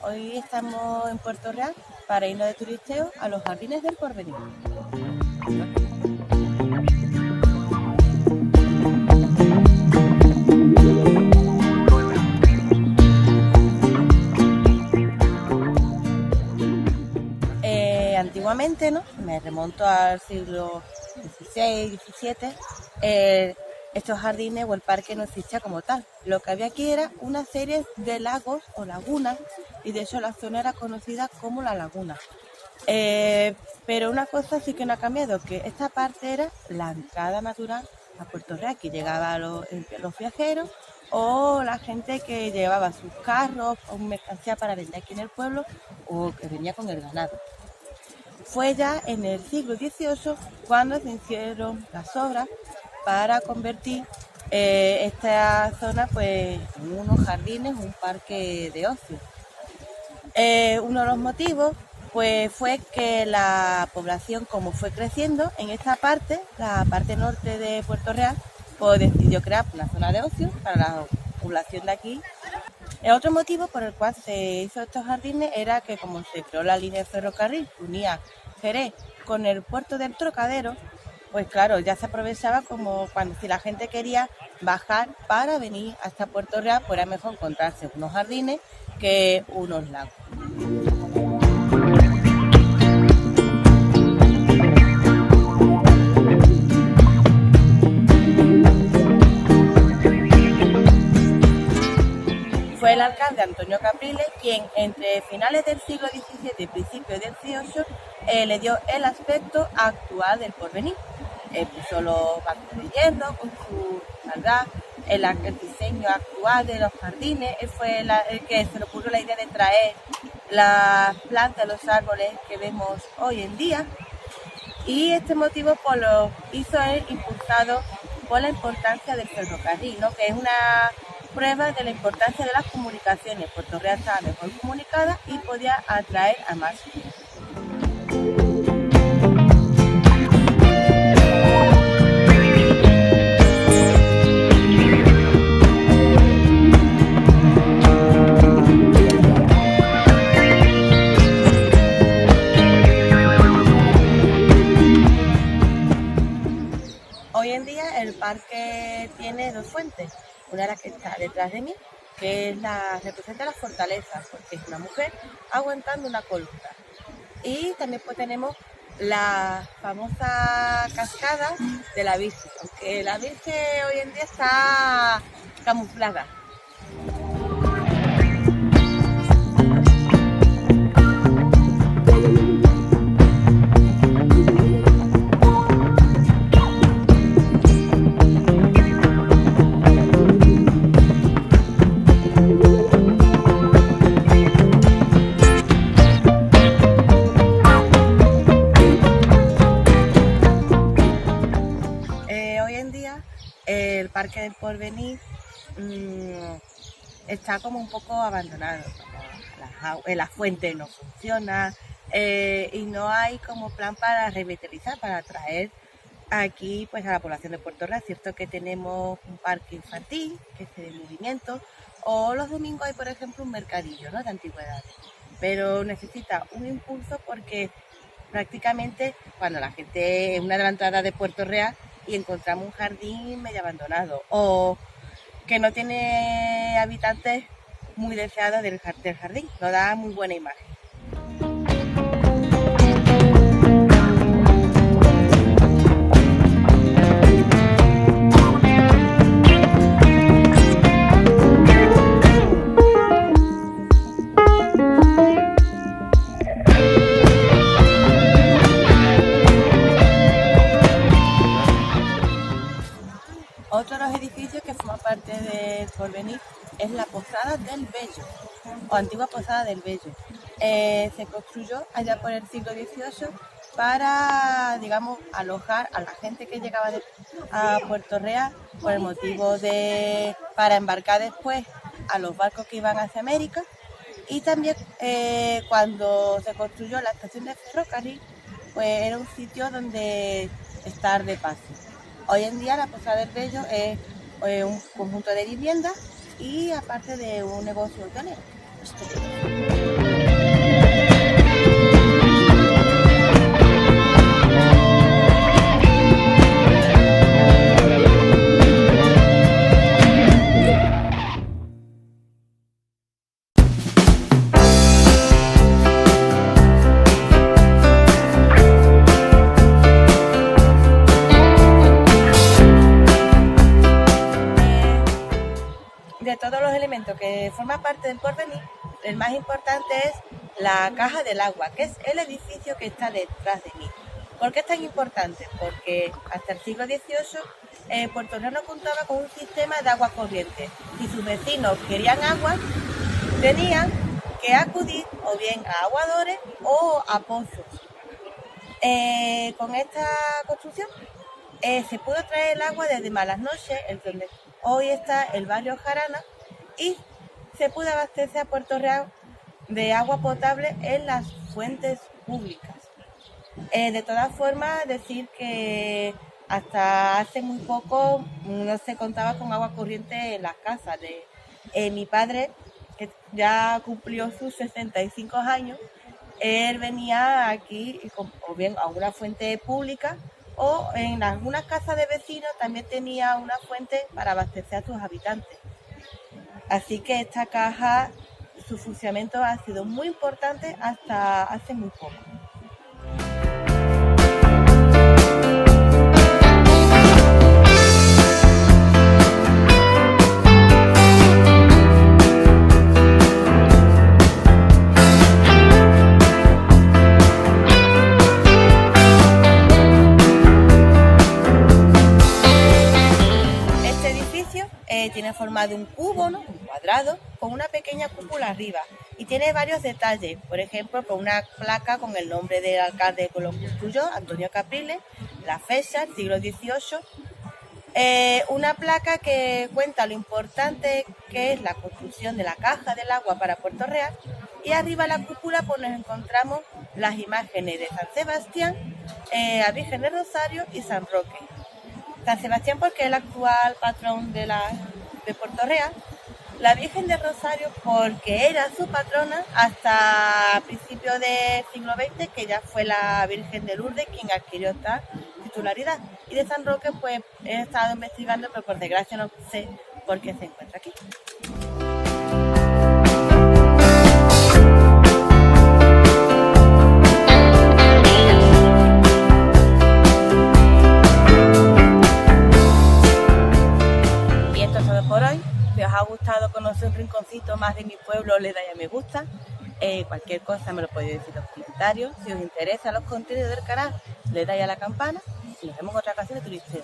Hoy estamos en Puerto Real para irnos de turisteo a los Jardines del Porvenir. Antiguamente, ¿no? Me remonto al siglo XVI, XVII, estos jardines o el parque no existía como tal. Lo que había aquí era una serie de lagos o lagunas, y de hecho la zona era conocida como la laguna. Pero una cosa sí que no ha cambiado, que esta parte era la entrada natural a Puerto Real, que llegaban los viajeros o la gente que llevaba sus carros o mercancía para vender aquí en el pueblo o que venía con el ganado. Fue ya en el siglo XVIII cuando se hicieron las obras para convertir esta zona pues, en unos jardines, un parque de ocio. Uno de los motivos pues, fue que la población, como fue creciendo en esta parte, la parte norte de Puerto Real, pues decidió crear una zona de ocio para la población de aquí. El otro motivo por el cual se hizo estos jardines era que como se creó la línea de ferrocarril que unía Jerez con el puerto del Trocadero, pues claro, ya se aprovechaba como cuando si la gente quería bajar para venir hasta Puerto Real, pues era mejor encontrarse unos jardines que unos lagos. Fue el alcalde Antonio Capriles quien entre finales del siglo XVII y principios del XVIII le dio el aspecto actual del Porvenir. Puso los bancos de hierro con su maldad, el diseño actual de los jardines. Él fue el que se le ocurrió la idea de traer las plantas, los árboles que vemos hoy en día. Y este motivo pues, lo hizo él impulsado por la importancia del ferrocarril, ¿no? Que es una prueba de la importancia de las comunicaciones. Puerto Real estaba mejor comunicada y podía atraer a más gente. Hoy en día el parque tiene dos fuentes. Una es la que está detrás de mí, que representa la fortaleza, porque es una mujer aguantando una columna. Y también pues tenemos la famosa cascada de la Virgen, aunque la Virgen hoy en día está camuflada. Hoy en día el Parque del Porvenir está como un poco abandonado, la fuente no funciona y no hay como plan para revitalizar, para atraer aquí pues a la población de Puerto Real. Es cierto que tenemos un parque infantil que es de movimiento, o los domingos hay por ejemplo un mercadillo, ¿no?, de antigüedades, pero necesita un impulso porque prácticamente cuando la gente es una de las entradas de Puerto Real y encontramos un jardín medio abandonado o que no tiene habitantes muy deseados del jardín, no da muy buena imagen. Otro de los edificios que forma parte del Porvenir es la Posada del Bello, o antigua Posada del Bello. Se construyó allá por el siglo XVIII para, digamos, alojar a la gente que llegaba a Puerto Real por el motivo para embarcar después a los barcos que iban hacia América. Y también cuando se construyó la estación de ferrocarril, pues era un sitio donde estar de paso. Hoy en día la Posada del Bello es un conjunto de viviendas y aparte de un negocio hotelero. De todos los elementos que forman parte del Porvenir, el más importante es la Caja del Agua, que es el edificio que está detrás de mí. ¿Por qué es tan importante? Porque hasta el siglo XVIII Puerto Real no contaba con un sistema de agua corriente. Si sus vecinos querían agua, tenían que acudir o bien a aguadores o a pozos. Con esta construcción se pudo traer el agua desde Malasnoche, donde hoy está el barrio Jarana, y se pudo abastecer a Puerto Real de agua potable en las fuentes públicas. De todas formas, decir que hasta hace muy poco no se contaba con agua corriente en las casas. Mi padre, que ya cumplió sus 65 años, él venía aquí o bien a una fuente pública, o en algunas casas de vecinos también tenía una fuente para abastecer a sus habitantes. Así que esta caja, su funcionamiento ha sido muy importante hasta hace muy poco. Tiene forma de un cubo, ¿no? Un cuadrado, con una pequeña cúpula arriba, y tiene varios detalles, por ejemplo, con una placa con el nombre del alcalde que lo construyó, Antonio Capriles, la fecha, el siglo XVIII, una placa que cuenta lo importante que es la construcción de la Caja del Agua para Puerto Real, y arriba de la cúpula pues nos encontramos las imágenes de San Sebastián, la Virgen del Rosario y San Roque. San Sebastián porque es el actual patrón de Puerto Real, la Virgen del Rosario porque era su patrona hasta principios del siglo XX, que ya fue la Virgen de Lourdes quien adquirió esta titularidad. Y de San Roque pues he estado investigando, pero por desgracia no sé por qué se encuentra aquí. Por hoy, si os ha gustado conocer un rinconcito más de mi pueblo, le dais a me gusta. Cualquier cosa me lo podéis decir en los comentarios. Si os interesan los contenidos del canal, le dais a la campana y nos vemos en otra ocasión de Turisteo.